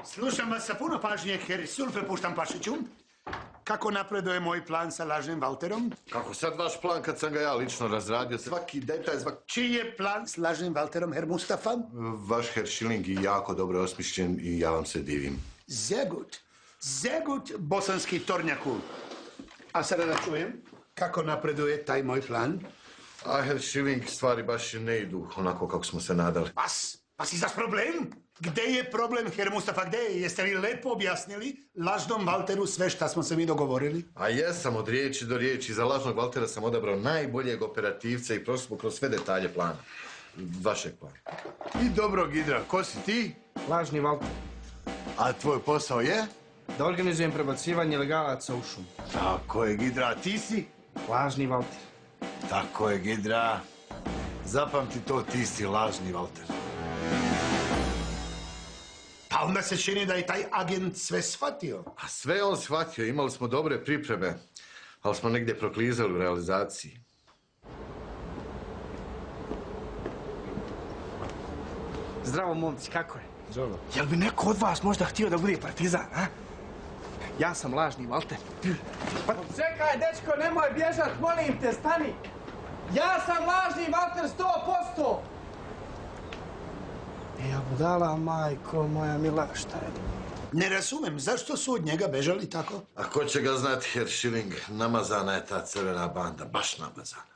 Slušam vas sa puno pažnje, herr Sul, prepuštam Pašiću. Kako napreduje moj plan sa lažnim Valterom? Kako sad vaš plan kad sam ga ja lično razradio? Svaki detalj, Čiji je plan s lažnim Valterom, herr Mustafa? Vaš herr Schilling je jako dobro osmišljen i ja vam se divim. Zegut, bosanski tornjaku. A sada da čujem, kako napreduje taj moj plan? A herr Schilling, stvari baš ne idu onako kako smo se nadali. Pa si zaš problem? Gde je problem, herr Mustafa, gde je? Jeste li lepo objasnili lažnom Valteru sve šta smo se mi dogovorili? A jesam od riječi do riječi. Za lažnog Valtera sam odabrao najboljeg operativca i prošli smo kroz sve detalje plana. Vašeg plana. I dobro, Gidra, ko si ti? Lažni Valter. A tvoj posao je? Da organizujem prebacivanje legalaca u šumu. Tako je, Gidra, a ti si? Lažni Valter. Tako je, Gidra. Zapamti to, ti si lažni Valter. Pa onda se čini da je taj agent sve shvatio. A sve je on shvatio, imali smo dobre pripreme, ali smo negdje proklizali u realizaciji. Zdravo, momci, kako je? Zdravo. Jel bi neko od vas možda htio da bude partizan, a? Ja sam lažni Valter. Pa čekaj, dečko, nemoj bježat, molim te, stani! Ja sam lažni Valter 100%! Ja budala, majko moja mila, šta je? Ne razumem, zašto su od njega bežali tako? A ko će ga znati, herr Schilling, namazana je ta crvena banda, baš namazana.